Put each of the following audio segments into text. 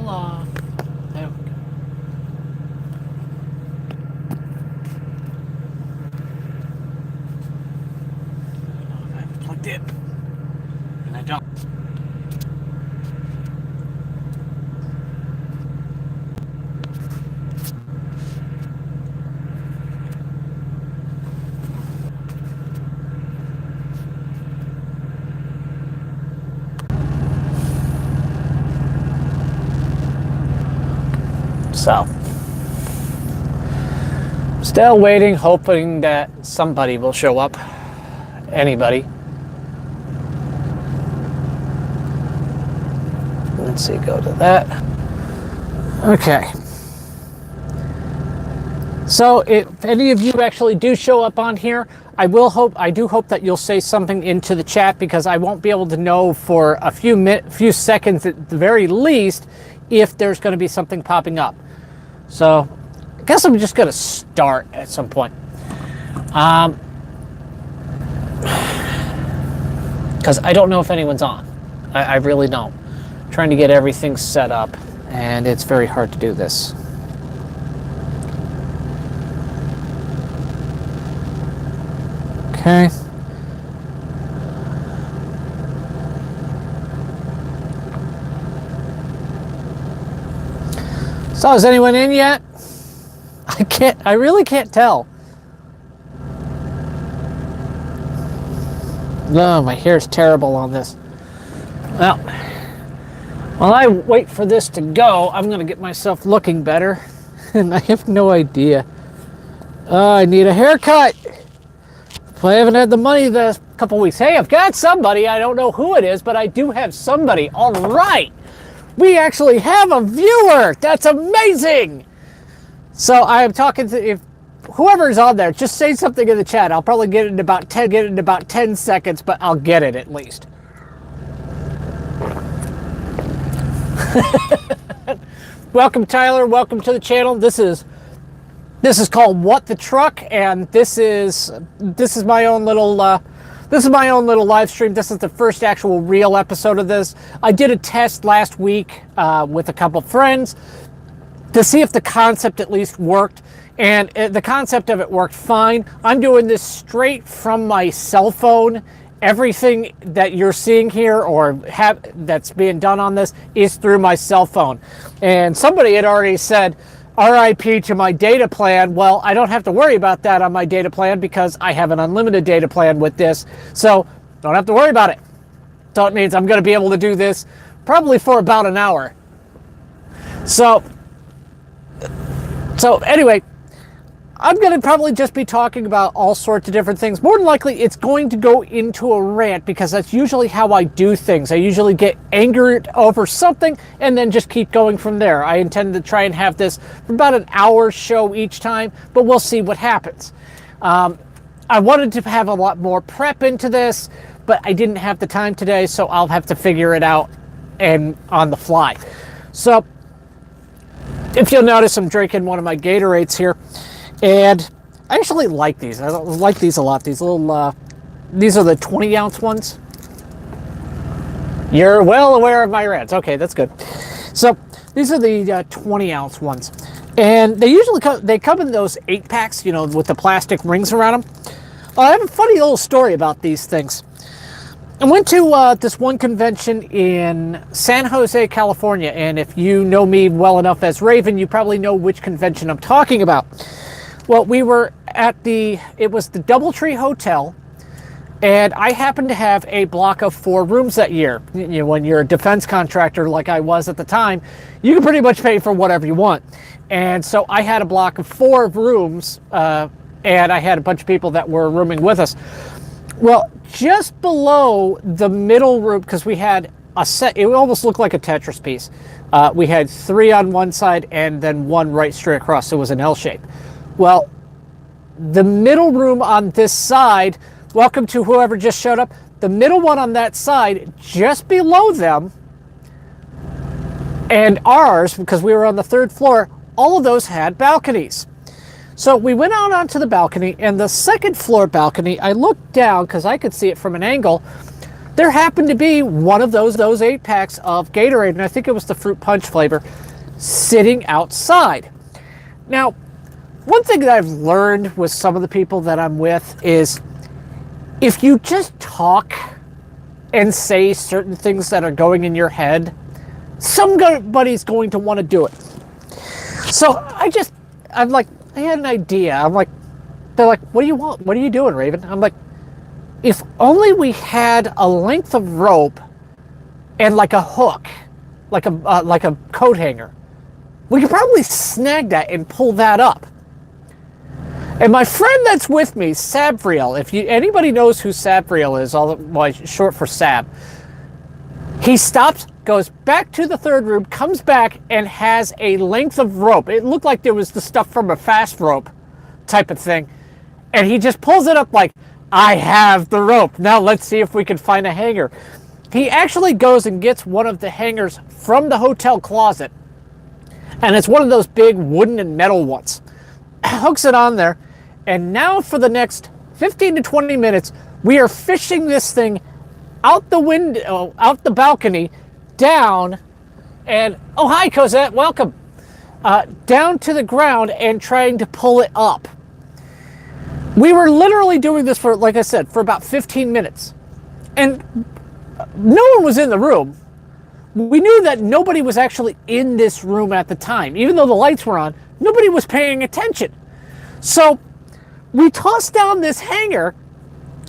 Voila. There we go. I don't know if I have it plugged in. And I don't. So, still waiting, hoping that somebody will show up. Anybody. Let's see, go to that. Okay. So, if any of you actually do show up on here, I do hope that you'll say something into the chat, because I won't be able to know for a few seconds at the very least if there's going to be something popping up. So, I guess I'm just going to start at some point. Because I don't know if anyone's on. I really don't. I'm trying to get everything set up, and it's very hard to do this. Okay. So, is anyone in yet? I really can't tell. No, my hair's terrible on this. Well, while I wait for this to go, I'm going to get myself looking better. And I have no idea. I need a haircut. If I haven't had the money the couple weeks. Hey, I've got somebody. I don't know who it is, but I do have somebody. All right. We actually have a viewer. That's amazing. So I am talking to, if whoever's on there, just say something in the chat. I'll probably get it in about 10 seconds, but I'll get it at least. Welcome, Tyler. Welcome to the channel. This is called What the Truck, and this is my own little live stream. This is the first actual real episode of this. I did a test last week with a couple friends to see if the concept at least worked, and the concept of it worked fine. I'm doing this straight from my cell phone. Everything that you're seeing here or that's being done on this is through my cell phone. And somebody had already said, RIP to my data plan. Well, I don't have to worry about that on my data plan because I have an unlimited data plan with this. So don't have to worry about it. So it means I'm going to be able to do this probably for about an hour. So anyway, I'm going to probably just be talking about all sorts of different things. More than likely, it's going to go into a rant because that's usually how I do things. I usually get angered over something and then just keep going from there. I intend to try and have this for about an hour show each time, but we'll see what happens. I wanted to have a lot more prep into this, but I didn't have the time today, so I'll have to figure it out and on the fly. So if you'll notice, I'm drinking one of my Gatorades here. And I actually like these. I like these a lot. These little, these are the 20-ounce ones. You're well aware of my rants. Okay, that's good. So these are the 20-ounce ones, and they usually come in those 8-packs, you know, with the plastic rings around them. I have a funny little story about these things. I went to this one convention in San Jose, California, and if you know me well enough as Raven, you probably know which convention I'm talking about. Well, we were at it was the Doubletree Hotel, and I happened to have a block of 4 rooms that year. You know, when you're a defense contractor like I was at the time, you can pretty much pay for whatever you want. And so I had a block of 4 rooms, and I had a bunch of people that were rooming with us. Well, just below the middle room, because we had a set, it almost looked like a Tetris piece. We had 3 on one side and then 1 right straight across, so it was an L shape. Well, the middle room on this side, welcome to whoever just showed up, the middle one on that side, just below them, and ours, because we were on the 3rd floor, all of those had balconies. So we went out onto the balcony, and the 2nd floor balcony, I looked down, because I could see it from an angle, there happened to be one of those 8-packs of Gatorade, and I think it was the fruit punch flavor, sitting outside. Now, one thing that I've learned with some of the people that I'm with is if you just talk and say certain things that are going in your head, somebody's going to want to do it. So I had an idea. They're like, what do you want? What are you doing, Raven? I'm like, if only we had a length of rope and like a hook, like a coat hanger, we could probably snag that and pull that up. And my friend that's with me, Sabriel, if anybody knows who Sabriel is, short for Sab, he stops, goes back to the third room, comes back, and has a length of rope. It looked like there was the stuff from a fast rope type of thing. And he just pulls it up like, I have the rope. Now let's see if we can find a hanger. He actually goes and gets one of the hangers from the hotel closet. And it's one of those big wooden and metal ones. Hooks it on there. And now for the next 15 to 20 minutes, we are fishing this thing out the window, out the balcony, down, and, oh, hi, Cosette, welcome, down to the ground and trying to pull it up. We were literally doing this for, like I said, for about 15 minutes. And no one was in the room. We knew that nobody was actually in this room at the time. Even though the lights were on, nobody was paying attention. So we tossed down this hanger,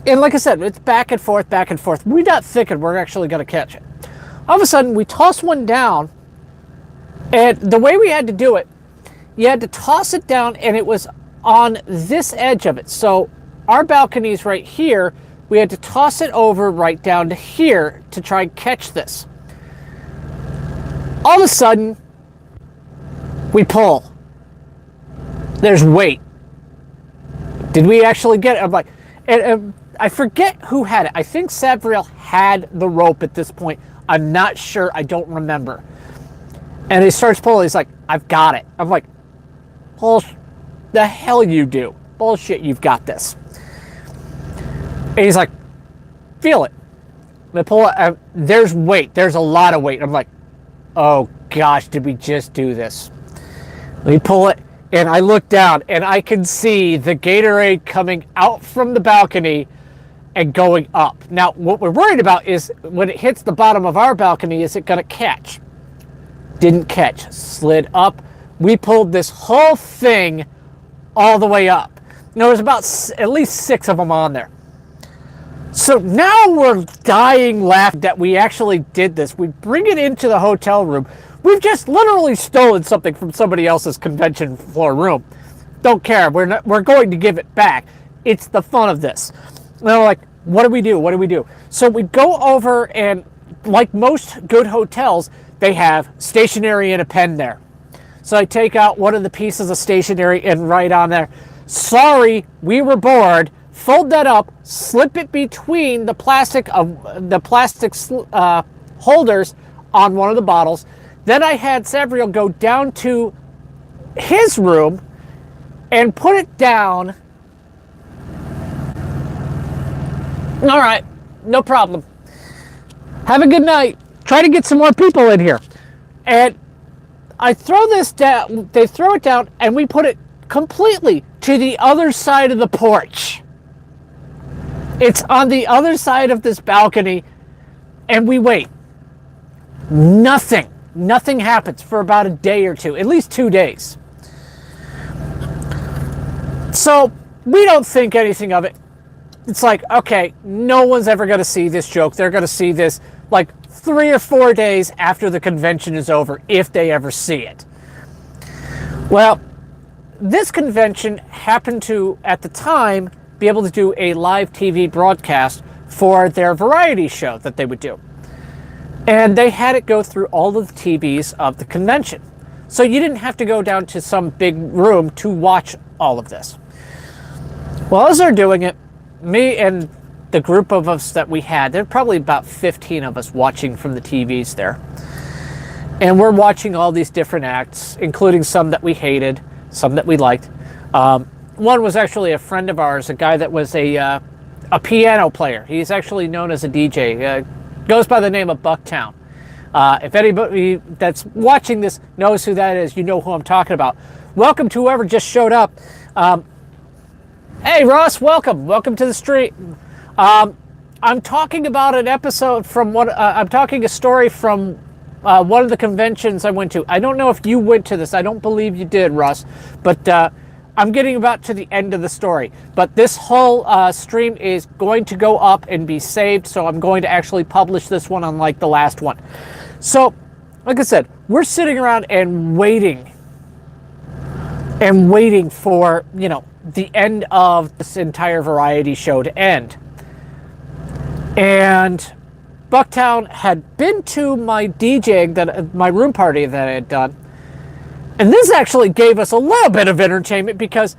and like I said, it's back and forth, back and forth. We're not thinking we're actually going to catch it. All of a sudden, we toss one down, and the way we had to do it, you had to toss it down, and it was on this edge of it. So our balcony is right here. We had to toss it over right down to here to try and catch this. All of a sudden, we pull. There's weight. Did we actually get it? I'm like, and I forget who had it. I think Sabriel had the rope at this point. I'm not sure. I don't remember. And he starts pulling. He's like, I've got it. I'm like, bullshit. The hell you do. Bullshit, you've got this. And he's like, feel it. And I pull it. There's weight. There's a lot of weight. I'm like, oh gosh, did we just do this? We pull it, and I look down, and I can see the Gatorade coming out from the balcony and going up. Now, what we're worried about is when it hits the bottom of our balcony, is it going to catch? Didn't catch. Slid up. We pulled this whole thing all the way up. There was about at least 6 of them on there. So now we're dying laughing that we actually did this. We bring it into the hotel room. We've just literally stolen something from somebody else's convention floor room. Don't care. We're going to give it back. It's the fun of this. And we're like, what do we do? What do we do? So we go over, and like most good hotels, they have stationery and a pen there. So I take out one of the pieces of stationery and write on there, sorry, we were bored. Fold that up, slip it between the plastic holders on one of the bottles. Then I had Sabriel go down to his room and put it down. All right, no problem. Have a good night. Try to get some more people in here. And I throw this down, they throw it down, and we put it completely to the other side of the porch. It's on the other side of this balcony, and we wait. Nothing happens for about a day or two, at least 2 days. So we don't think anything of it. It's like, okay, no one's ever going to see this joke. They're going to see this like 3 or 4 days after the convention is over, if they ever see it. Well, this convention happened to, at the time, be able to do a live TV broadcast for their variety show that they would do. And they had it go through all of the TVs of the convention. So you didn't have to go down to some big room to watch all of this. Well, as they're doing it, me and the group of us that we had, there were probably about 15 of us watching from the TVs there. And we're watching all these different acts, including some that we hated, some that we liked. One was actually a friend of ours, a guy that was a a piano player. He's actually known as a DJ. Goes by the name of Bucktown. If anybody that's watching this knows who that is, you know who I'm talking about. Welcome to whoever just showed up. Hey, Russ, welcome. Welcome to the stream. I'm talking about an episode from one. I'm talking a story from one of the conventions I went to. I don't know if you went to this. I don't believe you did, Russ. But I'm getting about to the end of the story. But this whole stream is going to go up and be saved. So I'm going to actually publish this one unlike the last one. So, like I said, we're sitting around and waiting for, you know, the end of this entire variety show to end. And Bucktown had been to my DJing, my room party that I had done. And this actually gave us a little bit of entertainment because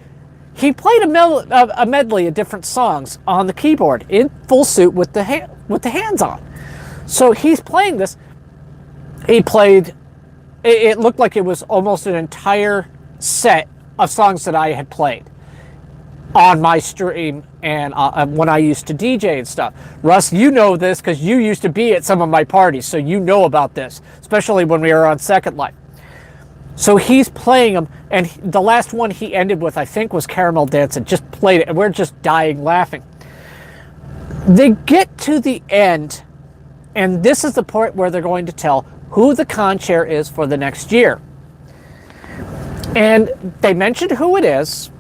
he played a medley of different songs on the keyboard in full suit with the hands on. So he's playing this. He played, it looked like it was almost an entire set of songs that I had played on my stream and when I used to DJ and stuff. Russ, you know this because you used to be at some of my parties, so you know about this, especially when we were on Second Life. So he's playing them, and the last one he ended with, I think, was Caramel Dancing. Just played it, and we're just dying laughing. They get to the end, and this is the part where they're going to tell who the con chair is for the next year. And they mentioned who it is.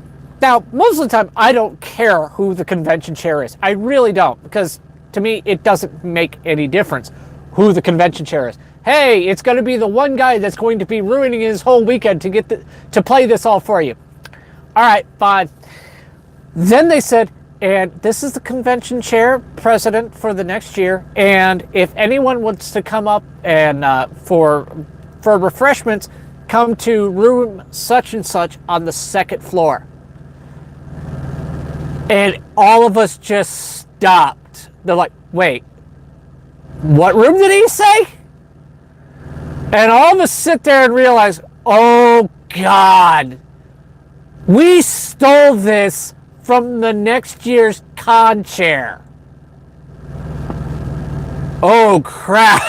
Now, most of the time, I don't care who the convention chair is. I really don't, because to me, it doesn't make any difference who the convention chair is. Hey, it's going to be the one guy that's going to be ruining his whole weekend to get to play this all for you. All right, fine. Then they said, and this is the convention chair president for the next year, and if anyone wants to come up and for refreshments, come to room such and such on the second floor. And all of us just stopped. They're like, wait, what room did he say? And all of us sit there and realize, oh God, we stole this from the next year's con chair. Oh crap.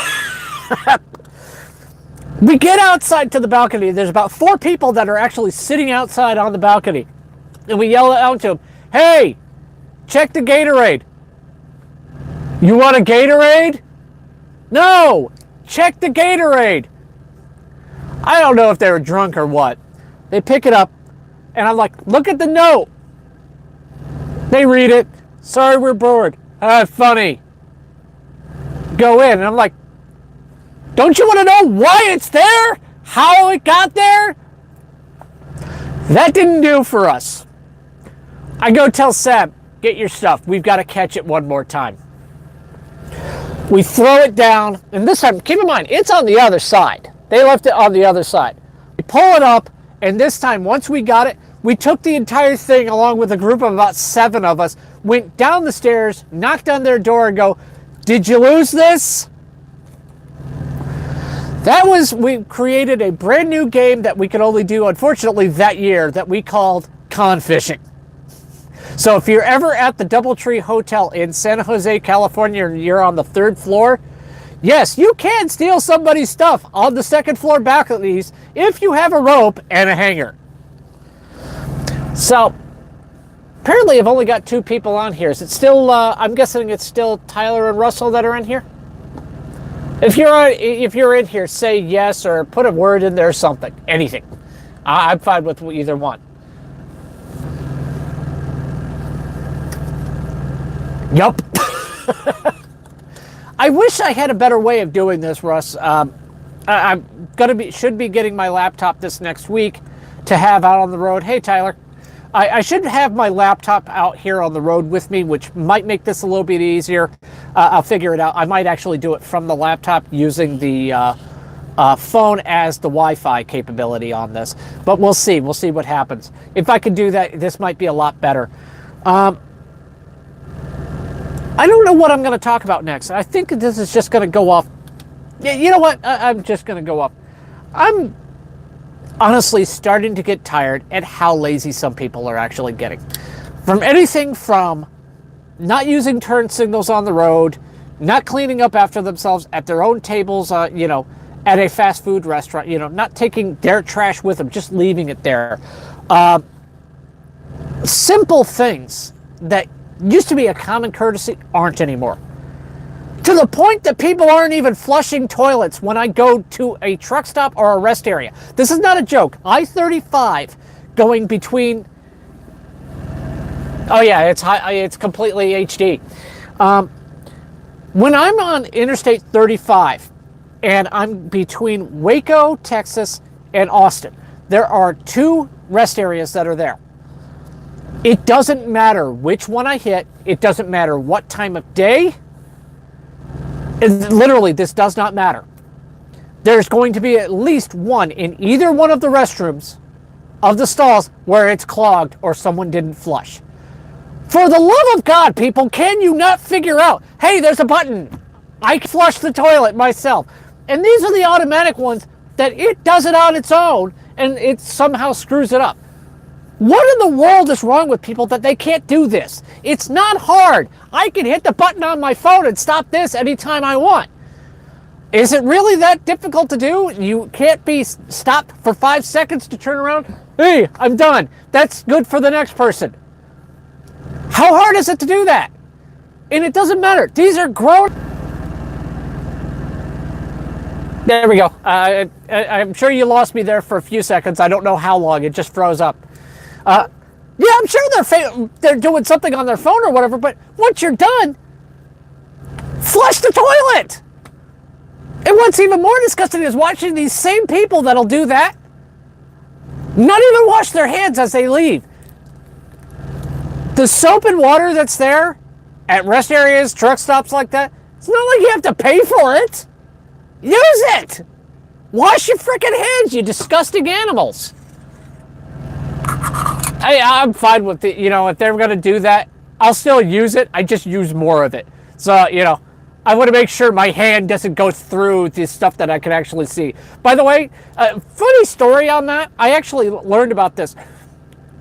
We get outside to the balcony. There's about 4 people that are actually sitting outside on the balcony. And we yell out to them, hey, check the Gatorade. You want a Gatorade? No, check the Gatorade. I don't know if they were drunk or what. They pick it up, and I'm like, look at the note. They read it. Sorry, we're bored. Funny. Go in, and I'm like, don't you want to know why it's there? How it got there? That didn't do for us. I go tell Seb, get your stuff. We've got to catch it one more time. We throw it down, and this time, keep in mind, it's on the other side. They left it on the other side. We pull it up, and this time, once we got it, we took the entire thing along with a group of about 7 of us, went down the stairs, knocked on their door, and go, did you lose this? We created a brand new game that we could only do, unfortunately, that year that we called Con Fishing. So if you're ever at the Doubletree Hotel in San Jose, California, and you're on the 3rd floor, yes, you can steal somebody's stuff on the 2nd floor balconies if you have a rope and a hanger. So apparently I've only got 2 people on here. Is it still, I'm guessing it's still Tyler and Russell that are in here? If you're in here, say yes or put a word in there or something. Anything. I'm fine with either one. Yup. I wish I had a better way of doing this, Russ. Should be getting my laptop this next week to have out on the road. Hey, Tyler. I should have my laptop out here on the road with me, which might make this a little bit easier. I'll figure it out. I might actually do it from the laptop using the phone as the Wi-Fi capability on this. But we'll see. We'll see what happens. If I can do that, this might be a lot better. I don't know what I'm going to talk about next. I think this is just going to go off. Yeah, you know what? I'm just going to go off. I'm honestly starting to get tired at how lazy some people are actually getting. From anything from not using turn signals on the road, not cleaning up after themselves at their own tables, you know, at a fast food restaurant, you know, not taking their trash with them, just leaving it there. Simple things that used to be a common courtesy aren't anymore. To the point that people aren't even flushing toilets when I go to a truck stop or a rest area. This is not a joke. I-35 going between... Oh yeah, it's completely HD. When I'm on Interstate 35 and I'm between Waco, Texas, and Austin, there are 2 rest areas that are there. It doesn't matter which one I hit. It doesn't matter what time of day. Literally, this does not matter. There's going to be at least one in either one of the restrooms of the stalls where it's clogged or someone didn't flush. For the love of God, people, can you not figure out, hey, there's a button. I can flush the toilet myself. And these are the automatic ones that it does it on its own and it somehow screws it up. What in the world is wrong with people that they can't do this? It's not hard. I can hit the button on my phone and stop this anytime I want. Is it really that difficult to do? You can't be stopped for 5 seconds to turn around. Hey, I'm done. That's good for the next person. How hard is it to do that? And it doesn't matter. These are grown. There we go. I'm sure you lost me there for a few seconds. I don't know how long. It just froze up. Yeah, I'm sure they're doing something on their phone or whatever, but once you're done, flush the toilet. And what's even more disgusting is watching these same people that'll do that not even wash their hands as they leave. The soap and water that's there at rest areas, truck stops like that, it's not like you have to pay for it. Use it. Wash your freaking hands, you disgusting animals. I'm fine with it. You know, if they're going to do that, I'll still use it. I just use more of it. So, you know, I want to make sure my hand doesn't go through the stuff that I can actually see. By the way, funny story on that. I actually learned about this.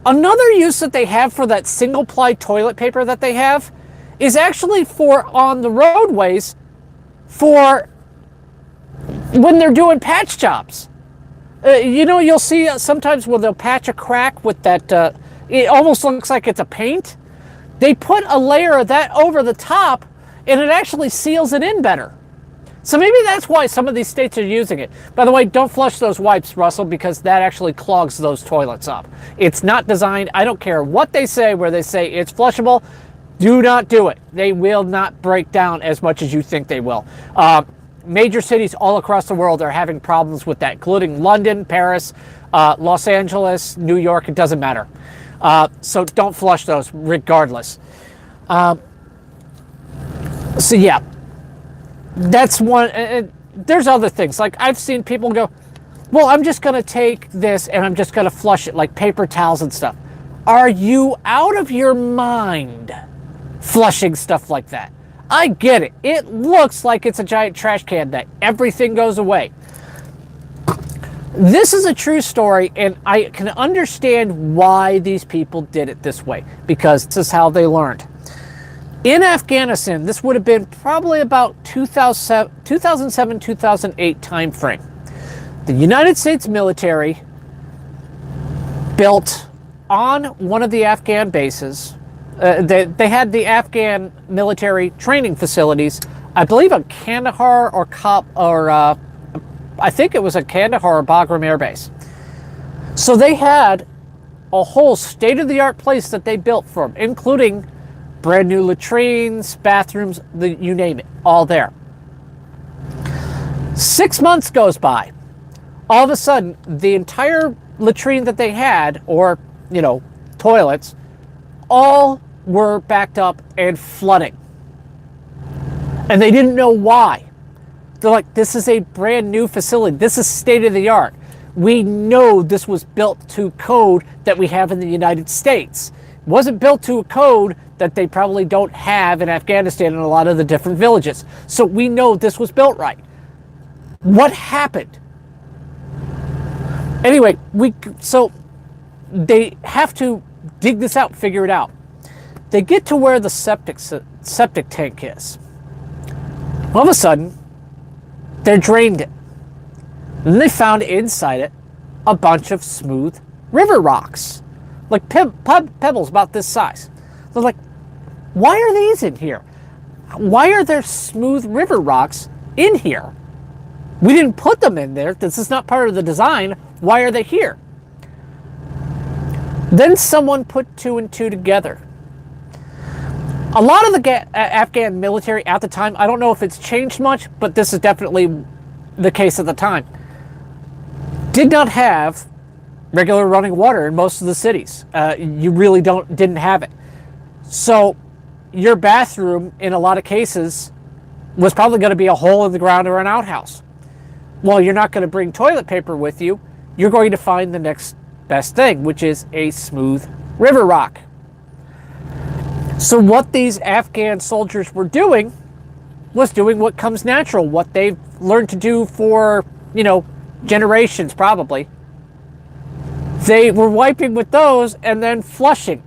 Another use that they have for that single-ply toilet paper that they have is actually for on the roadways for when they're doing patch jobs. You know, you'll see sometimes where they'll patch a crack with that, it almost looks like it's a paint. They put a layer of that over the top and it actually seals it in better. So maybe that's why some of these states are using it. By the way, don't flush those wipes, Russell, because that actually clogs those toilets up. It's not designed, I don't care what they say, where they say it's flushable, do not do it. They will not break down as much as you think they will. Major cities all across the world are having problems with that, including London, Paris, Los Angeles, New York, it doesn't matter. So don't flush those regardless. So yeah, that's one. There's other things. Like I've seen people go, well, I'm just going to take this and I'm just going to flush it like paper towels and stuff. Are you out of your mind flushing stuff like that? I get it. It looks like it's a giant trash can that everything goes away. This is a true story, and I can understand why these people did it this way, because this is how they learned. In Afghanistan, this would have been probably about 2007, 2008 time frame. The United States military built on one of the Afghan bases. They had the Afghan military training facilities, I believe at Kandahar I think it was at Kandahar or Bagram Air Base. So they had a whole state-of-the-art place that they built for them, including brand new latrines, bathrooms, you name it, all there. 6 months goes by. All of a sudden, the entire latrine that they had, or, you know, toilets, all were backed up and flooding. And they didn't know why. They're like, this is a brand new facility. This is state of the art. We know this was built to code that we have in the United States. It wasn't built to a code that they probably don't have in Afghanistan and a lot of the different villages. So we know this was built right. What happened? Anyway, so they have to dig this out, figure it out. They get to where the septic tank is. All of a sudden, they drained it. And they found inside it a bunch of smooth river rocks, like pebbles about this size. They're like, why are these in here? Why are there smooth river rocks in here? We didn't put them in there. This is not part of the design. Why are they here? Then someone put 2 and 2 together. A lot of the Afghan military at the time, I don't know if it's changed much, but this is definitely the case at the time, did not have regular running water in most of the cities. You really didn't have it. So your bathroom, in a lot of cases, was probably going to be a hole in the ground or an outhouse. Well, you're not going to bring toilet paper with you. You're going to find the next best thing, which is a smooth river rock. So what these Afghan soldiers were doing was doing what comes natural, what they've learned to do for, generations probably. They were wiping with those and then flushing.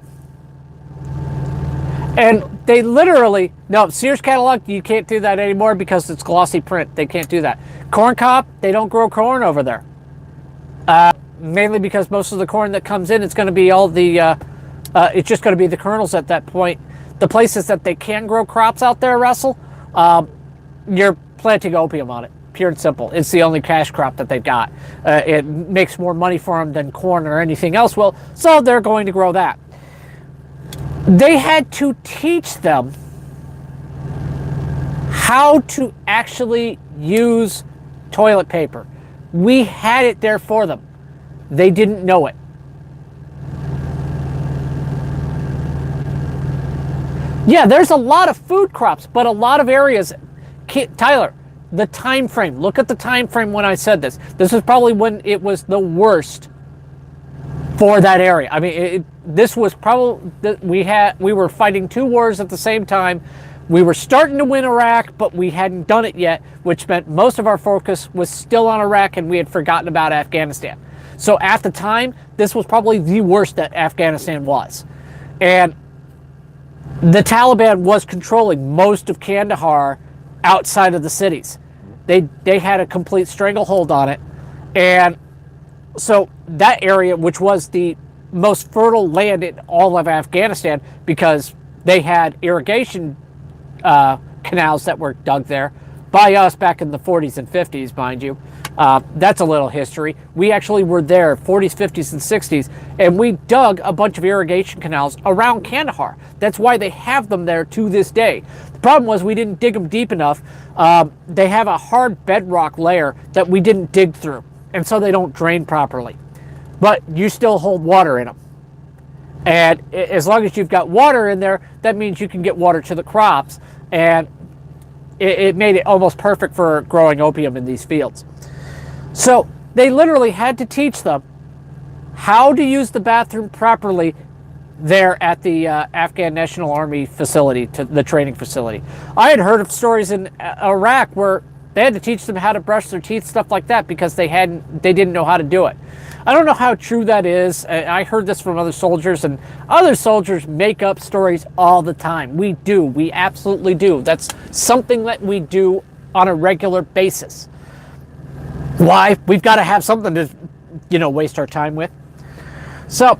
And they literally, no, Sears catalog, you can't do that anymore because it's glossy print. They can't do that. Corn cob, they don't grow corn over there. Mainly because most of the corn that comes in, it's going to be all the, it's just going to be the kernels at that point. The places that they can grow crops out there, Russell, you're planting opium on it, pure and simple. It's the only cash crop that they've got. It makes more money for them than corn or anything else will, so they're going to grow that. They had to teach them how to actually use toilet paper. We had it there for them. They didn't know it. Yeah, there's a lot of food crops, but a lot of areas, Tyler, the time frame, look at the time frame when I said this. This is probably when it was the worst for that area. I mean, this was probably, we were fighting 2 wars at the same time. We were starting to win Iraq, but we hadn't done it yet, which meant most of our focus was still on Iraq and we had forgotten about Afghanistan. So at the time, this was probably the worst that Afghanistan was. And the Taliban was controlling most of Kandahar outside of the cities. They had a complete stranglehold on it. And so that area, which was the most fertile land in all of Afghanistan, because they had irrigation canals that were dug there by us back in the 40s and 50s, mind you. That's a little history. We actually were there 40s, 50s, and 60s, and we dug a bunch of irrigation canals around Kandahar. That's why they have them there to this day. The problem was we didn't dig them deep enough. They have a hard bedrock layer that we didn't dig through, and so they don't drain properly. But you still hold water in them. And as long as you've got water in there, that means you can get water to the crops, and it made it almost perfect for growing opium in these fields. So they literally had to teach them how to use the bathroom properly there at the Afghan National Army facility, the training facility. I had heard of stories in Iraq where they had to teach them how to brush their teeth, stuff like that, because they didn't know how to do it. I don't know how true that is. I heard this from other soldiers, and other soldiers make up stories all the time. We do. We absolutely do. That's something that we do on a regular basis. Why? We've got to have something to, waste our time with. So,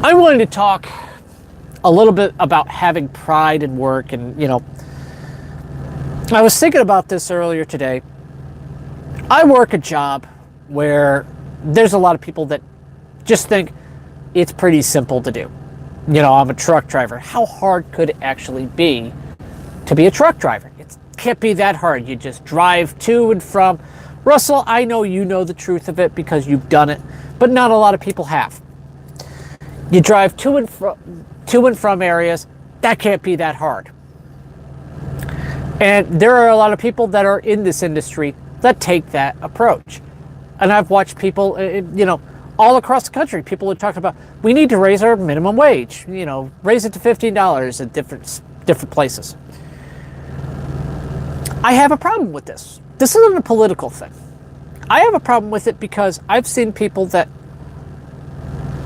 I wanted to talk a little bit about having pride in work, and, I was thinking about this earlier today. I work a job where there's a lot of people that just think it's pretty simple to do. I'm a truck driver. How hard could it actually be to be a truck driver? It can't be that hard. You just drive to and from. Russell, I know you know the truth of it because you've done it, but not a lot of people have. You drive to and from areas. That can't be that hard. And there are a lot of people that are in this industry that take that approach. And I've watched people, all across the country, people who talk about, we need to raise our minimum wage, raise it to $15 at different places. I have a problem with this. This isn't a political thing. I have a problem with it because I've seen people that,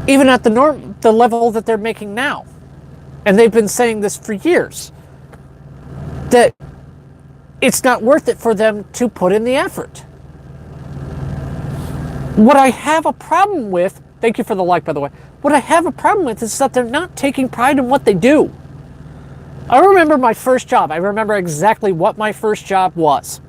even at the level that they're making now, and they've been saying this for years, that it's not worth it for them to put in the effort. What I have a problem with, thank you for the like, by the way, what I have a problem with is that they're not taking pride in what they do. I remember my first job. I remember exactly what my first job was.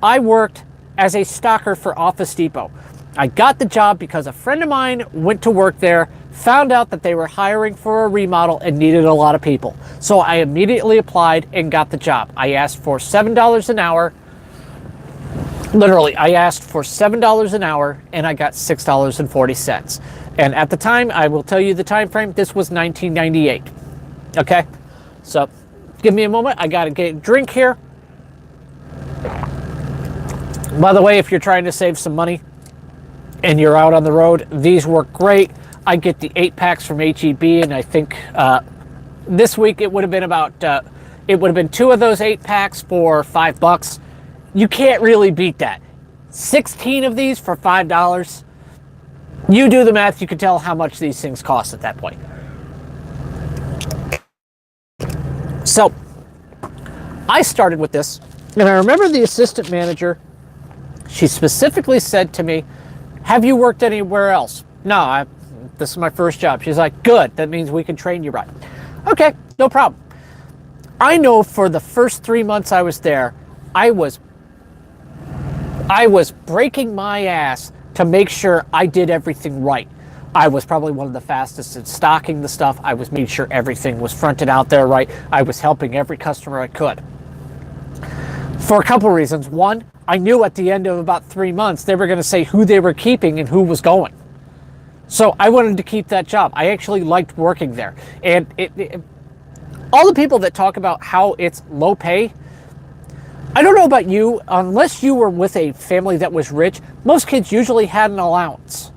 I worked as a stocker for Office Depot. I got the job because a friend of mine went to work there, found out that they were hiring for a remodel and needed a lot of people. So I immediately applied and got the job. I asked for $7 an hour. Literally, I asked for $7 an hour and I got $6.40. And at the time, I will tell you the time frame, this was 1998. Okay? So, give me a moment. I got to get a drink here. By the way, if you're trying to save some money and you're out on the road, these work great. I get the 8-packs from H-E-B, and I think this week it would have been about, it would have been 2 of those 8-packs for $5. You can't really beat that. 16 of these for $5. You do the math, you can tell how much these things cost at that point. So, I started with this, and I remember the assistant manager, she specifically said to me, have you worked anywhere else? No, this is my first job. She's like, good, that means we can train you right. Okay, no problem. I know for the first 3 months I was there, I was breaking my ass to make sure I did everything right. I was probably one of the fastest at stocking the stuff. I was making sure everything was fronted out there right. I was helping every customer I could. For a couple reasons. One, I knew at the end of about 3 months they were going to say who they were keeping and who was going. So I wanted to keep that job. I actually liked working there. And all the people that talk about how it's low pay, I don't know about you, unless you were with a family that was rich, most kids usually had an allowance.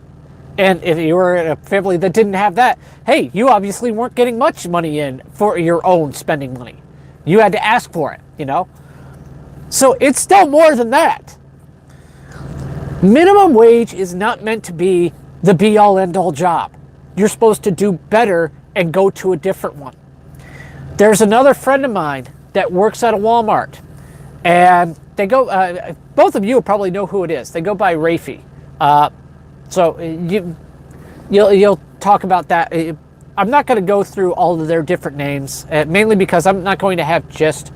And if you were in a family that didn't have that, hey, you obviously weren't getting much money in for your own spending money. You had to ask for it, you know? So it's still more than that. Minimum wage is not meant to be the be-all, end-all job. You're supposed to do better and go to a different one. There's another friend of mine that works at a Walmart. And they go, both of you probably know who it is. They go by Rafi. So you'll talk about that. I'm not going to go through all of their different names, mainly because I'm not going to have just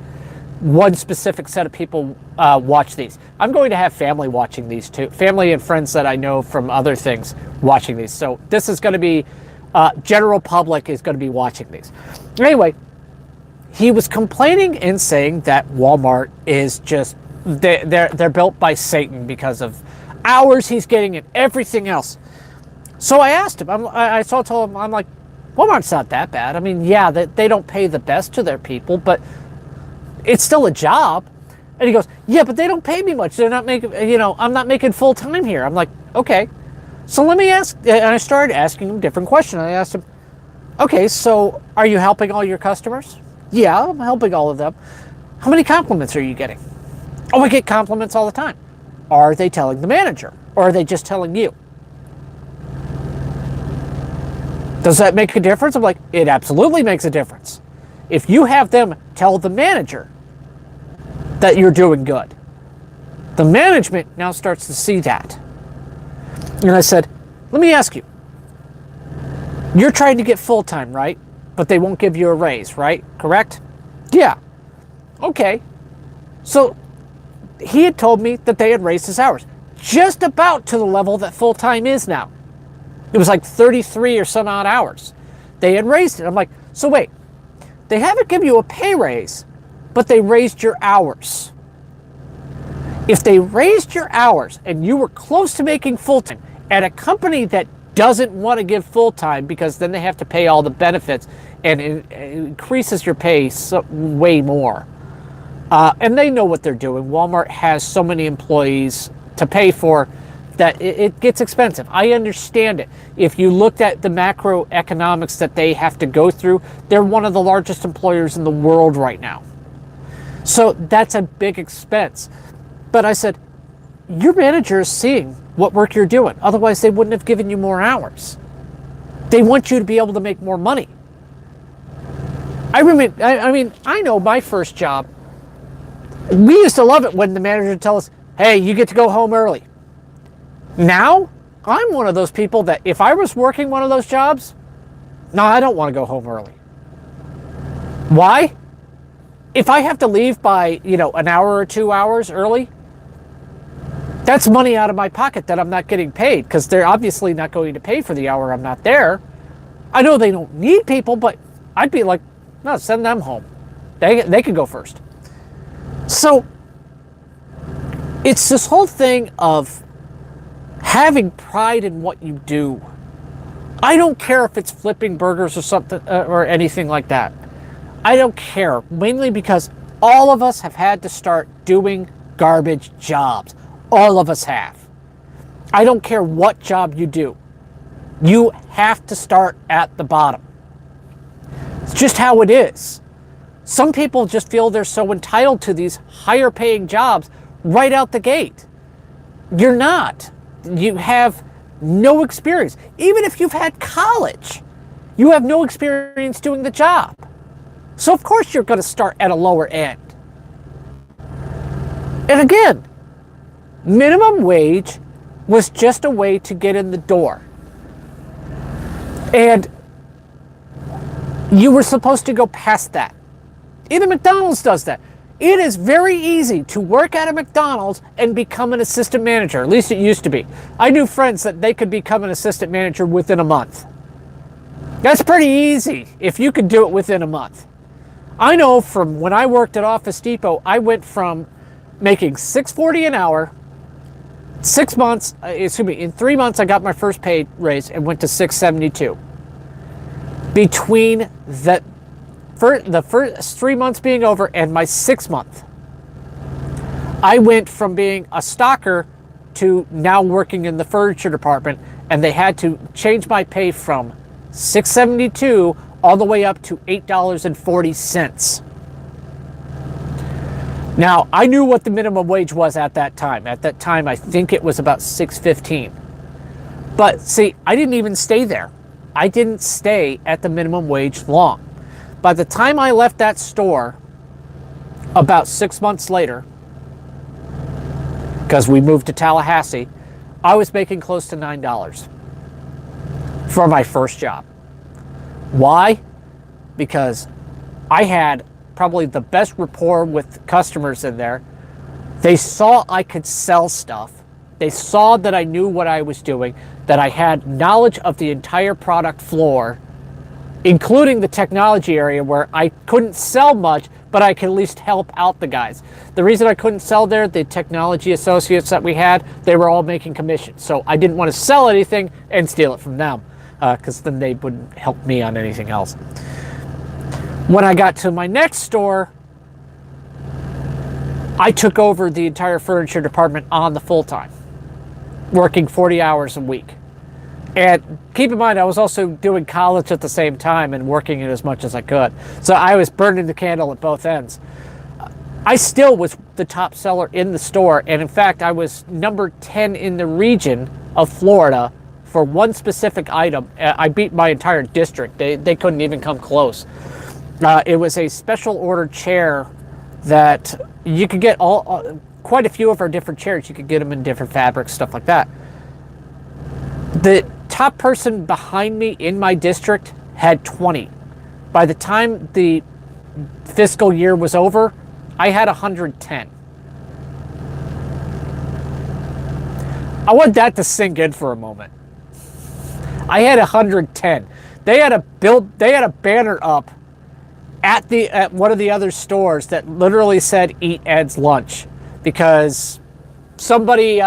one specific set of people watch these. I'm going to have family watching these too. Family and friends that I know from other things watching these. So this is going to be, general public is going to be watching these. Anyway, he was complaining and saying that Walmart is just, they're built by Satan because of hours he's getting and everything else. So I asked him, I told him, I'm like, Walmart's not that bad. I mean, yeah, they don't pay the best to their people, but it's still a job. And he goes, yeah, but they don't pay me much. They're not making, I'm not making full time here. I'm like, okay. So let me ask, and I started asking him different questions. I asked him, okay, so are you helping all your customers? Yeah, I'm helping all of them. How many compliments are you getting? Oh, I get compliments all the time. Are they telling the manager? Or are they just telling you? Does that make a difference? I'm like, it absolutely makes a difference. If you have them tell the manager that you're doing good, the management now starts to see that. And I said, let me ask you. You're trying to get full-time, right? But they won't give you a raise, right? Correct? Yeah. Okay. So he had told me that they had raised his hours just about to the level that full-time is now. It was like 33 or some odd hours. They had raised it. I'm like, so wait, they haven't given you a pay raise, but they raised your hours. If they raised your hours and you were close to making full-time at a company that doesn't want to give full-time because then they have to pay all the benefits and it increases your pay way more. And they know what they're doing. Walmart has so many employees to pay for that it gets expensive. I understand it. If you looked at the macroeconomics that they have to go through, they're one of the largest employers in the world right now. So that's a big expense. But I said, your manager is seeing what work you're doing. Otherwise, they wouldn't have given you more hours. They want you to be able to make more money. I know my first job, we used to love it when the manager would tell us, hey, you get to go home early. Now, I'm one of those people that if I was working one of those jobs, no, I don't want to go home early. Why? If I have to leave by, an hour or 2 hours early, that's money out of my pocket that I'm not getting paid because they're obviously not going to pay for the hour I'm not there. I know they don't need people, but I'd be like, no, send them home. They can go first. So it's this whole thing of having pride in what you do. I don't care if it's flipping burgers or something or anything like that. I don't care, mainly because all of us have had to start doing garbage jobs. All of us have. I don't care what job you do. You have to start at the bottom. It's just how it is. Some people just feel they're so entitled to these higher paying jobs right out the gate. You're not. You have no experience. Even if you've had college, you have no experience doing the job. So of course you're going to start at a lower end. And again, minimum wage was just a way to get in the door. And you were supposed to go past that. Even McDonald's does that. It is very easy to work at a McDonald's and become an assistant manager. At least it used to be. I knew friends that they could become an assistant manager within a month. That's pretty easy if you could do it within a month. I know from when I worked at Office Depot, I went from making $6.40 an hour, in 3 months I got my first pay raise and went to $6.72. Between the first 3 months being over and my 6th month, I went from being a stocker to now working in the furniture department, and they had to change my pay from $6.72 all the way up to $8.40. Now, I knew what the minimum wage was at that time. At that time, I think it was about $6.15. But see, I didn't even stay there. I didn't stay at the minimum wage long. By the time I left that store, about 6 months later, because we moved to Tallahassee, I was making close to $9 for my first job. Why? Because I had probably the best rapport with customers in there. They saw I could sell stuff. They saw that I knew what I was doing, that I had knowledge of the entire product floor, including the technology area where I couldn't sell much, but I could at least help out the guys. The reason I couldn't sell there, the technology associates that we had, they were all making commission. So I didn't want to sell anything and steal it from them, because then they wouldn't help me on anything else. When I got to my next store, I took over the entire furniture department on the full time, working 40 hours a week. And keep in mind, I was also doing college at the same time and working it as much as I could. So I was burning the candle at both ends. I still was the top seller in the store. And in fact, I was number 10 in the region of Florida for one specific item. I beat my entire district. They couldn't even come close. It was a special order chair that you could get quite a few of our different chairs. You could get them in different fabrics, stuff like that. The top person behind me in my district had 20. By the time the fiscal year was over, I had 110. I want that to sink in for a moment. I had 110. They had a banner up at one of the other stores that literally said "Eat Ed's lunch," because somebody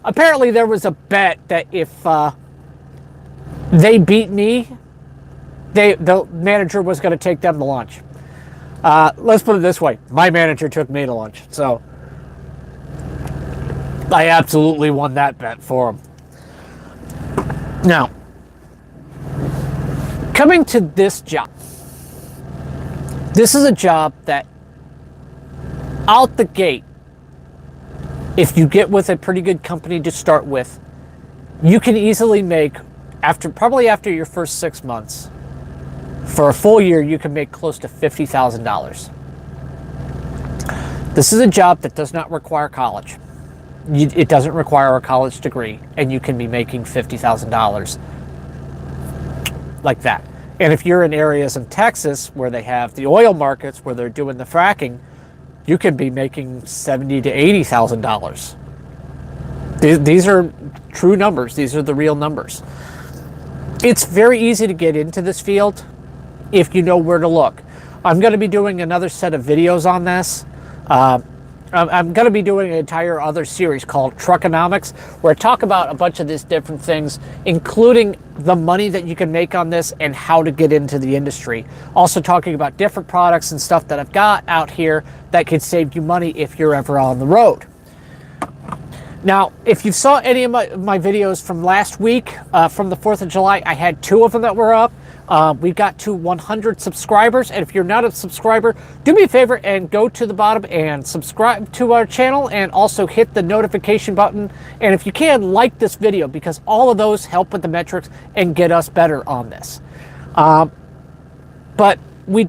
apparently there was a bet that if they beat me, the manager was going to take them to lunch. Let's put it this way: my manager took me to lunch, so I absolutely won that bet for him. Now, coming to this job. This is a job that, out the gate, if you get with a pretty good company to start with, you can easily make, after your first 6 months, For a full year, you can make close to $50,000. This is a job that does not require college. It doesn't require a college degree, and you can be making $50,000 like that. And if you're in areas in Texas where they have the oil markets, where they're doing the fracking, you could be making $70,000 to $80,000. These are true numbers. These are the real numbers. It's very easy to get into this field if you know where to look. I'm going to be doing another set of videos on this. I'm going to be doing an entire other series called Truckonomics, where I talk about a bunch of these different things, including the money that you can make on this and how to get into the industry. Also talking about different products and stuff that I've got out here that could save you money if you're ever on the road. Now, if you saw any of my videos from last week, from the 4th of July, I had 2 of them that were up. We got to 100 subscribers, and if you're not a subscriber, do me a favor and go to the bottom and subscribe to our channel, and also hit the notification button. And if you can, like this video, because all of those help with the metrics and get us better on this. But we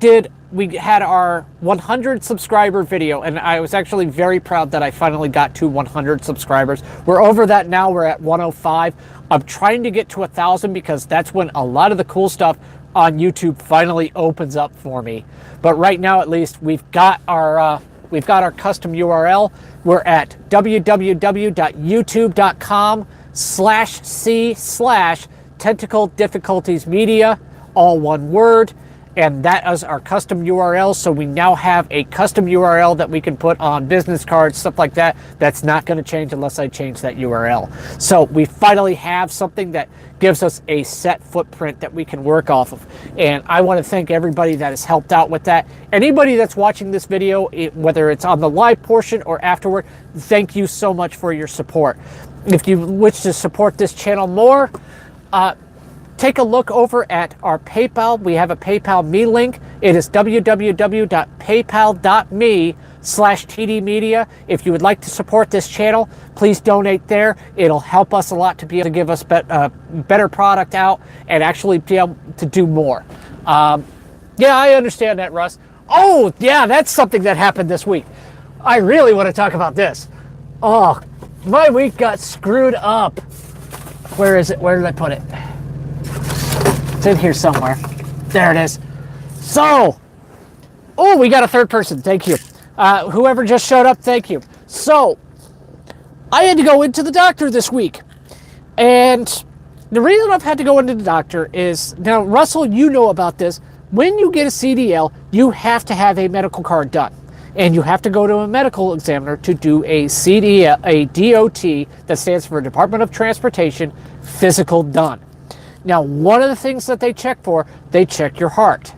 had our 100 subscriber video, and I was actually very proud that I finally got to 100 subscribers. We're over that now. We're at 105. I'm trying to get to 1,000 because that's when a lot of the cool stuff on YouTube finally opens up for me. But right now, at least, we've got our custom URL. We're at www.youtube.com/c/technical difficulties media, all one word. And that is our custom URL. So we now have a custom URL that we can put on business cards, stuff like that. That's not going to change unless I change that URL. So we finally have something that gives us a set footprint that we can work off of. And I want to thank everybody that has helped out with that. Anybody that's watching this video, whether it's on the live portion or afterward, thank you so much for your support. If you wish to support this channel more, take a look over at our PayPal. We have a PayPal me link. It is www.paypal.me/tdmedia. If you would like to support this channel, please donate there. It'll help us a lot to be able to give us better product out and actually be able to do more. Yeah, I understand that, Russ. Oh, yeah, that's something that happened this week. I really want to talk about this. Oh, my week got screwed up. Where is it? Where did I put it? It's in here somewhere. There it is. So, oh, we got a third person. Thank you. Whoever just showed up, thank you. So, I had to go into the doctor this week. And the reason I've had to go into the doctor is, now, Russell, you know about this. When you get a CDL, you have to have a medical card done. And you have to go to a medical examiner to do a CDL, a DOT, that stands for Department of Transportation, physical done. Now, one of the things that they check for, they check your heart.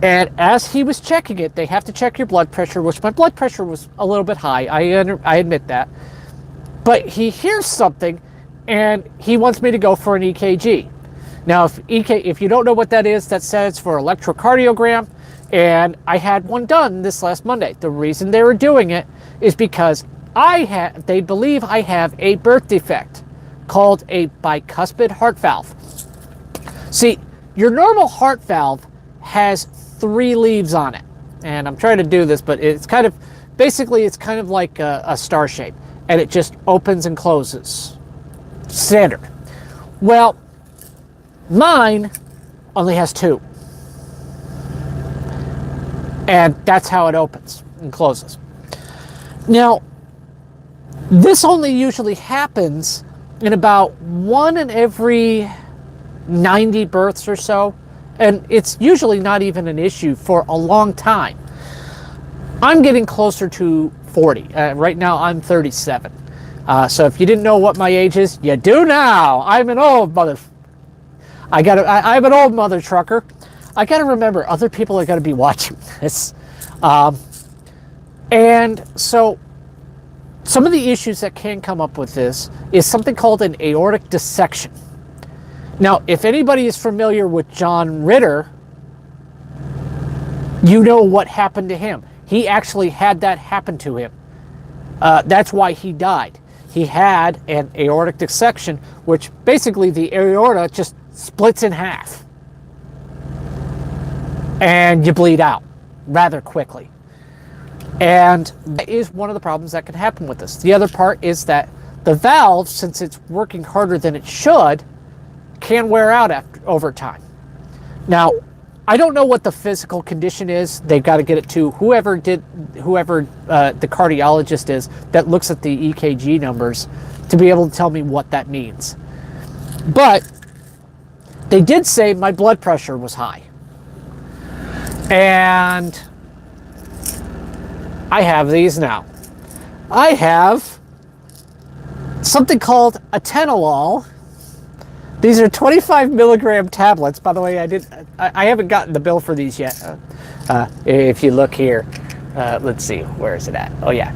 And as he was checking it, they have to check your blood pressure, which my blood pressure was a little bit high. I admit that. But he hears something, and he wants me to go for an EKG. Now, if you don't know what that is, that stands for electrocardiogram, and I had one done this last Monday. The reason they were doing it is because they believe I have a birth defect called a bicuspid heart valve. See, your normal heart valve has 3 leaves on it. And I'm trying to do this, but it's kind of, basically it's kind of like a star shape. And it just opens and closes. Standard. Well, mine only has 2. And that's how it opens and closes. Now, this only usually happens in about 1 in every 90 births or so, and it's usually not even an issue for a long time. I'm getting closer to 40. Right now I'm 37. So if you didn't know what my age is, you do now. I'm an old mother. I'm an old mother trucker. I got to remember, other people are going to be watching this. And so some of the issues that can come up with this is something called an aortic dissection. Now, if anybody is familiar with John Ritter, you know what happened to him. He actually had that happen to him. That's why he died. He had an aortic dissection, which basically the aorta just splits in half. and you bleed out rather quickly. And that is one of the problems that can happen with this. The other part is that the valve, since it's working harder than it should, can wear out over time. Now, I don't know what the physical condition is. They've got to get it to whoever the cardiologist is that looks at the EKG numbers to be able to tell me what that means. But they did say my blood pressure was high. And I have these now. I have something called atenolol. These are 25 milligram tablets. By the way, I haven't gotten the bill for these yet. If you look here, let's see, where is it at? Oh yeah,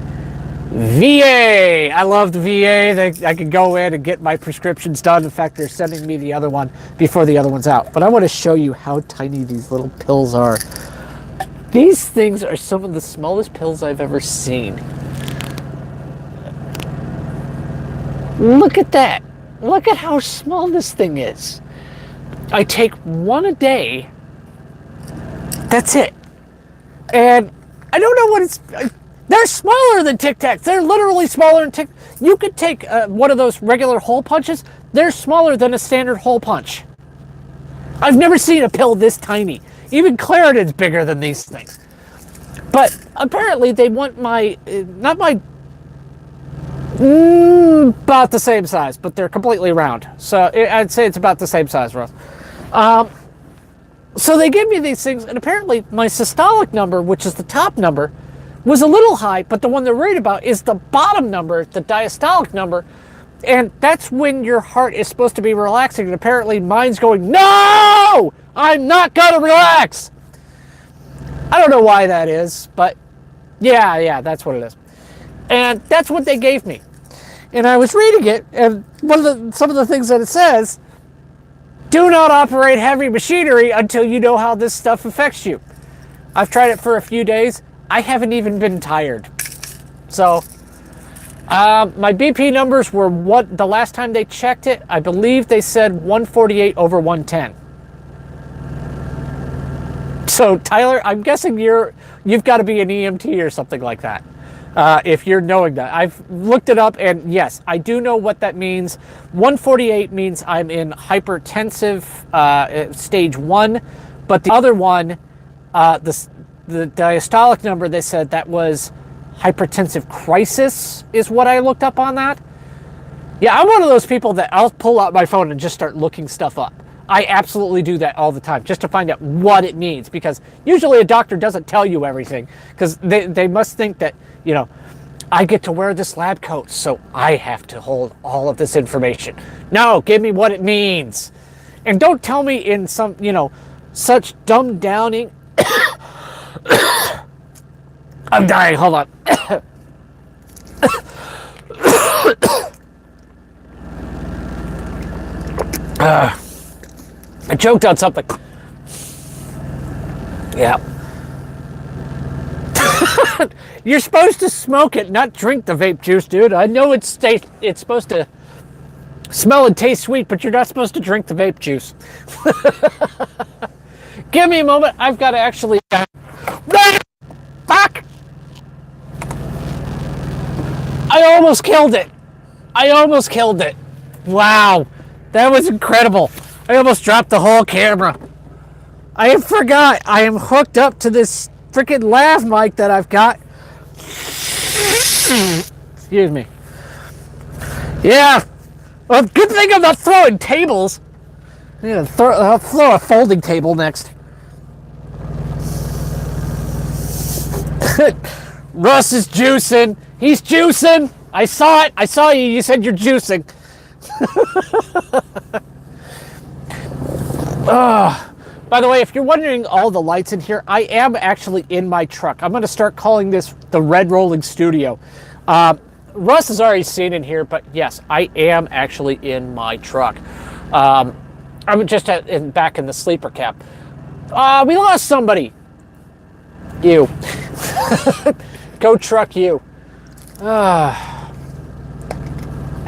VA. I love the VA. I can go in and get my prescriptions done. In fact, they're sending me the other one before the other one's out. But I want to show you how tiny these little pills are. These things are some of the smallest pills I've ever seen. Look at that. Look at how small this thing is. I take one a day. That's it. And I don't know what it's... They're smaller than Tic Tacs. They're literally smaller than Tic Tacs. You could take one of those regular hole punches. They're smaller than a standard hole punch. I've never seen a pill this tiny. Even Claritin's bigger than these things. But apparently they want my... not my... about the same size, but they're completely round. So I'd say it's about the same size, Ross. So they give me these things, and apparently my systolic number, which is the top number, was a little high, but the one they're worried about is the bottom number, the diastolic number, and that's when your heart is supposed to be relaxing, and apparently mine's going, no! I'm not gonna relax! I don't know why that is, but yeah, that's what it is. And that's what they gave me. And I was reading it, and some of the things that it says, do not operate heavy machinery until you know how this stuff affects you. I've tried it for a few days. I haven't even been tired. So, my BP numbers were the last time they checked it, I believe they said 148 over 110. So, Tyler, I'm guessing you've got to be an EMT or something like that. If you're knowing that. I've looked it up, and yes, I do know what that means. 148 means I'm in hypertensive stage 1, but the other one, the diastolic number, they said that was hypertensive crisis is what I looked up on that. Yeah, I'm one of those people that I'll pull out my phone and just start looking stuff up. I absolutely do that all the time just to find out what it means, because usually a doctor doesn't tell you everything because they must think that, you know, I get to wear this lab coat, so I have to hold all of this information. No, give me what it means. And don't tell me in some, you know, such dumbed downing. I'm dying, hold on. I choked on something. Yeah. You're supposed to smoke it, not drink the vape juice, dude. I know it's supposed to smell and taste sweet, but you're not supposed to drink the vape juice. Give me a moment. I've got to actually... Fuck! I almost killed it. Wow. That was incredible. I almost dropped the whole camera. I forgot I am hooked up to this freaking lav mic that I've got. Excuse me. Yeah. Well, good thing I'm not throwing tables. I'll throw a folding table next. Russ is juicing. He's juicing. I saw it. I saw you. You said you're juicing. By the way, if you're wondering all the lights in here, I am actually in my truck. I'm going to start calling this the Red Rolling Studio. Russ has already seen in here, but yes, I am actually in my truck. I'm just back in the sleeper cab. We lost somebody. You. Go truck you.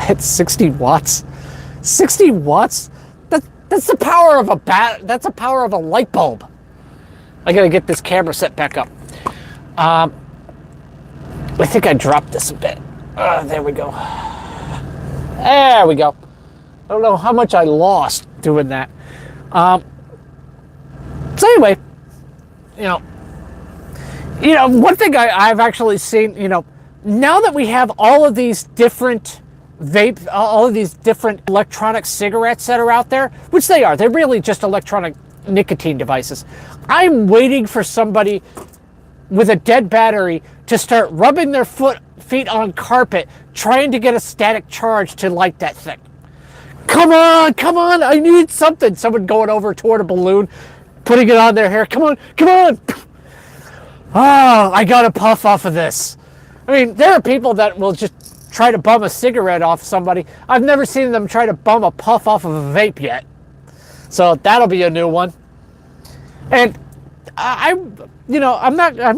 It's 60 watts. 60 watts? That's the power of a that's the power of a light bulb. I gotta get this camera set back up. I think I dropped this a bit. There we go. There we go. I don't know how much I lost doing that. So anyway, one thing I've actually seen, now that we have all of these different all of these different electronic cigarettes that are out there, which they're really just electronic nicotine devices. I'm waiting for somebody with a dead battery to start rubbing their feet on carpet, trying to get a static charge to light that thing. Come on, I need something. Someone going over toward a balloon, putting it on their hair. Come on. Oh, I got a puff off of this. I mean, there are people that will just try to bum a cigarette off somebody. I've never seen them try to bum a puff off of a vape yet. So that'll be a new one. And I'm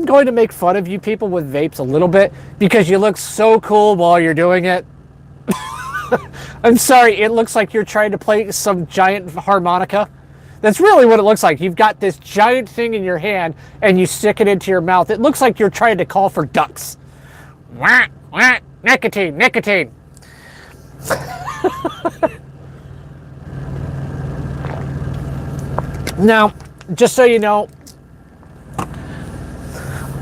going to make fun of you people with vapes a little bit because you look so cool while you're doing it. I'm sorry, it looks like you're trying to play some giant harmonica. That's really what it looks like. You've got this giant thing in your hand and you stick it into your mouth. It looks like you're trying to call for ducks. Wah, wah, nicotine. Now, just so you know,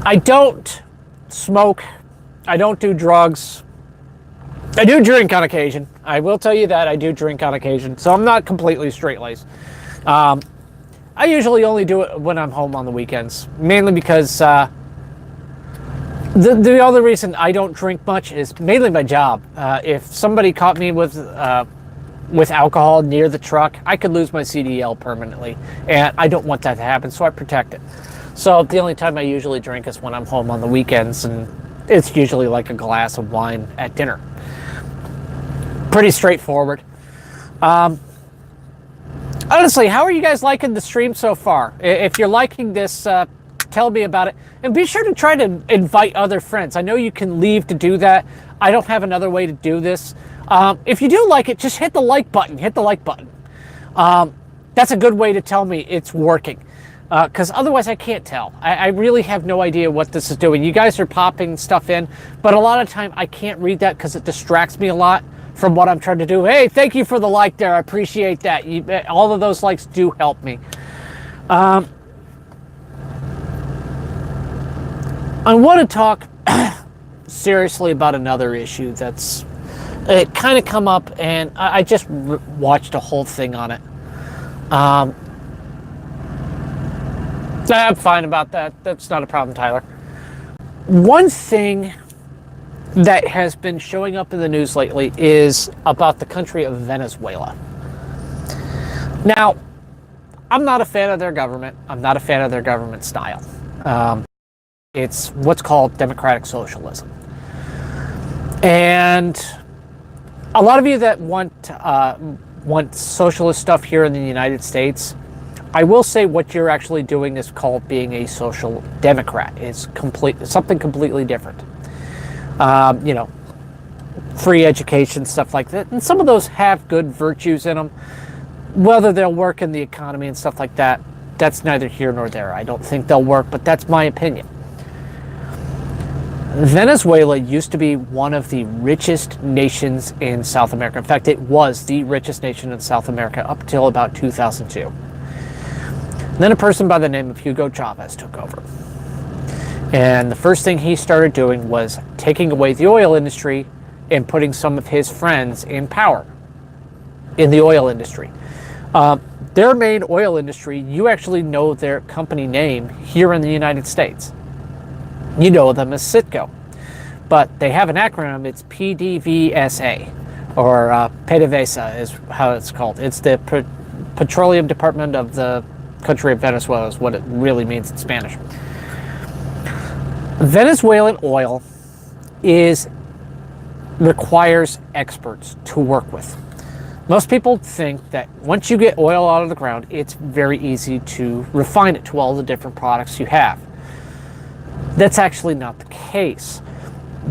I don't smoke. I don't do drugs. I do drink on occasion. I will tell you that I do drink on occasion. So I'm not completely straight-laced. I usually only do it when I'm home on the weekends, mainly because the other reason I don't drink much is mainly my job. If somebody caught me with alcohol near the truck, I could lose my CDL permanently, and I don't want that to happen, so I protect it. So the only time I usually drink is when I'm home on the weekends, and it's usually like a glass of wine at dinner. Pretty straightforward. Honestly, how are you guys liking the stream so far? If you're liking this, tell me about it. And be sure to try to invite other friends. I know you can leave to do that. I don't have another way to do this. If you do like it, just hit the like button. That's a good way to tell me it's working. Because otherwise I can't tell. I really have no idea what this is doing. You guys are popping stuff in, but a lot of time I can't read that because it distracts me a lot from what I'm trying to do. Hey, thank you for the like there. I appreciate that. All of those likes do help me. I want to talk seriously about another issue that's kind of come up, and I just watched a whole thing on it. I'm fine about that. That's not a problem, Tyler. One thing that has been showing up in the news lately is about the country of Venezuela. Now, I'm not a fan of their government. I'm not a fan of their government style. It's what's called democratic socialism. And a lot of you that want socialist stuff here in the United States, I will say what you're actually doing is called being a social democrat. It's something completely different. Free education, stuff like that. And some of those have good virtues in them. Whether they'll work in the economy and stuff like that, that's neither here nor there. I don't think they'll work, but that's my opinion. Venezuela used to be one of the richest nations in South America. In fact, it was the richest nation in South America up till about 2002. Then a person by the name of Hugo Chavez took over. And the first thing he started doing was taking away the oil industry and putting some of his friends in power in the oil industry. Their main oil industry, you actually know their company name here in the United States. You know them as Citgo. But they have an acronym, it's PDVSA, or PDVSA is how it's called. It's the Petroleum Department of the country of Venezuela is what it really means in Spanish. Venezuelan oil requires experts to work with. Most people think that once you get oil out of the ground, it's very easy to refine it to all the different products you have. That's actually not the case.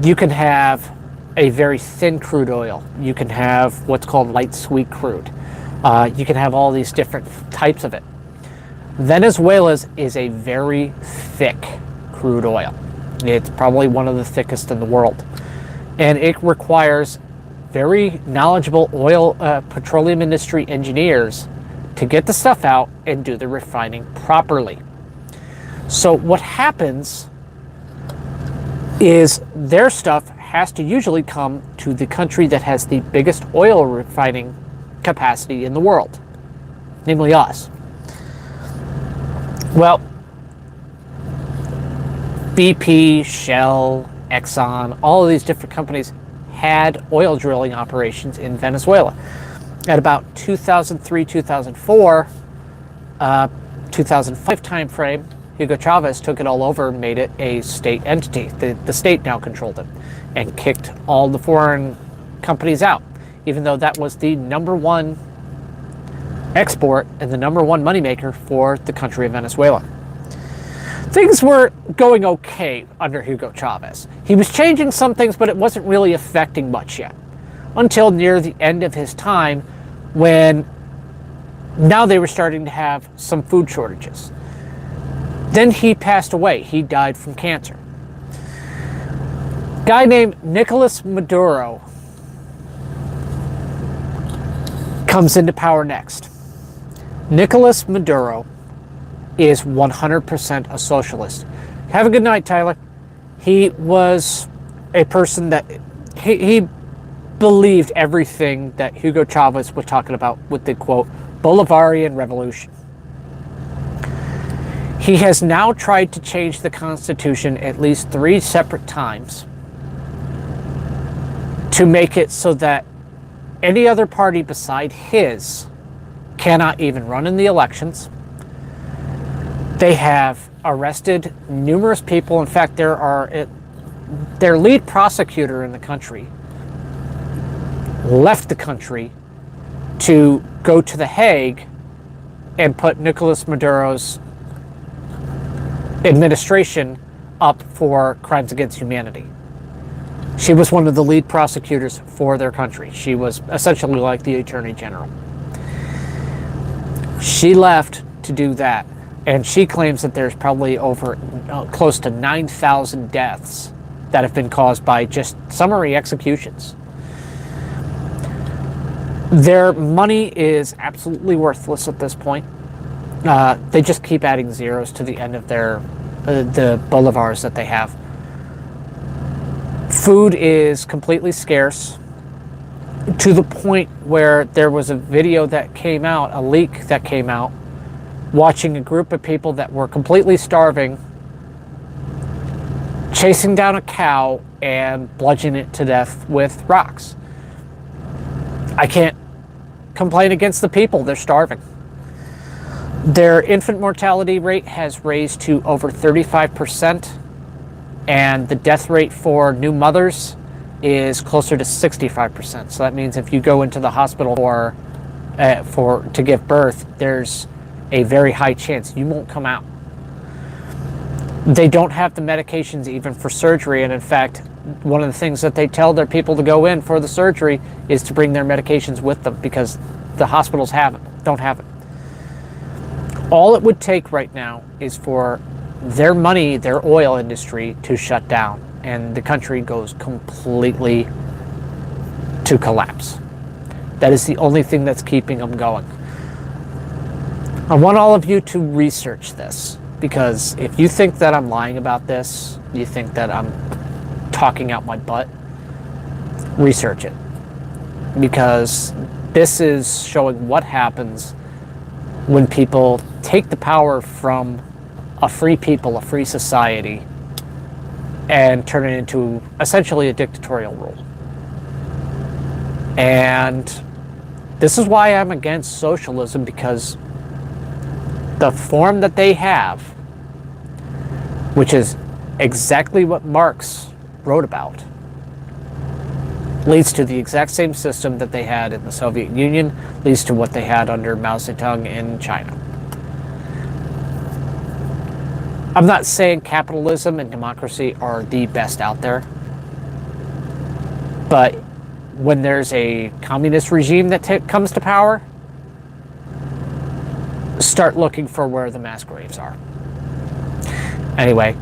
You can have a very thin crude oil. You can have what's called light sweet crude. You can have all these different types of it. Venezuela's is a very thick crude oil. It's probably one of the thickest in the world. And it requires very knowledgeable petroleum industry engineers to get the stuff out and do the refining properly. So what happens is their stuff has to usually come to the country that has the biggest oil refining capacity in the world, namely us. Well, BP, Shell, Exxon, all of these different companies had oil drilling operations in Venezuela. At about 2003, 2004, 2005 timeframe, Hugo Chavez took it all over and made it a state entity. The state now controlled it and kicked all the foreign companies out, even though that was the #1 export and the #1 moneymaker for the country of Venezuela. Things were going okay under Hugo Chavez. He was changing some things, but it wasn't really affecting much yet, until near the end of his time, when now they were starting to have some food shortages. Then he passed away. He died from cancer. A guy named Nicolas Maduro comes into power next. Nicolas Maduro is 100% a socialist. Have a good night, Tyler. He was a person that he believed everything that Hugo Chavez was talking about with the quote, Bolivarian revolution. He has now tried to change the Constitution at least 3 separate times to make it so that any other party beside his cannot even run in the elections. They have arrested numerous people. In fact, their lead prosecutor in the country left the country to go to The Hague and put Nicolas Maduro's administration up for crimes against humanity. She was one of the lead prosecutors for their country. She was essentially like the Attorney General. She left to do that, and she claims that there's probably over close to 9,000 deaths that have been caused by just summary executions. Their money is absolutely worthless at this point. They just keep adding zeros to the end of their the bolivars that they have. Food is completely scarce, to the point where there was a video that came out, a leak that came out, watching a group of people that were completely starving, chasing down a cow and bludgeoning it to death with rocks. I can't complain against the people. They're starving. Their infant mortality rate has raised to over 35%, and the death rate for new mothers is closer to 65%. So that means if you go into the hospital to give birth, there's a very high chance you won't come out. They don't have the medications even for surgery, and in fact, one of the things that they tell their people to go in for the surgery is to bring their medications with them, because the hospitals don't have it. All it would take right now is for their oil industry to shut down, and the country goes completely to collapse. That is the only thing that's keeping them going. I want all of you to research this, because if you think that I'm lying about this, you think that I'm talking out my butt, research it, because this is showing what happens when people take the power from a free people, a free society, and turn it into essentially a dictatorial rule. And this is why I'm against socialism, because the form that they have, which is exactly what Marx wrote about, leads to the exact same system that they had in the Soviet Union, leads to what they had under Mao Zedong in China. I'm not saying capitalism and democracy are the best out there, but when there's a communist regime that comes to power, start looking for where the mass graves are. Anyway,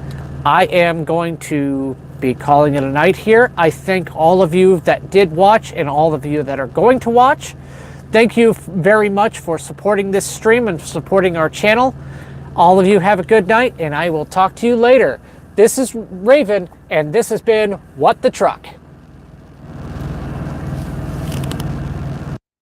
I am going to be calling it a night here. I thank all of you that did watch and all of you that are going to watch. Thank you very much for supporting this stream and supporting our channel. All of you have a good night, and I will talk to you later. This is Raven, and this has been What the Truck.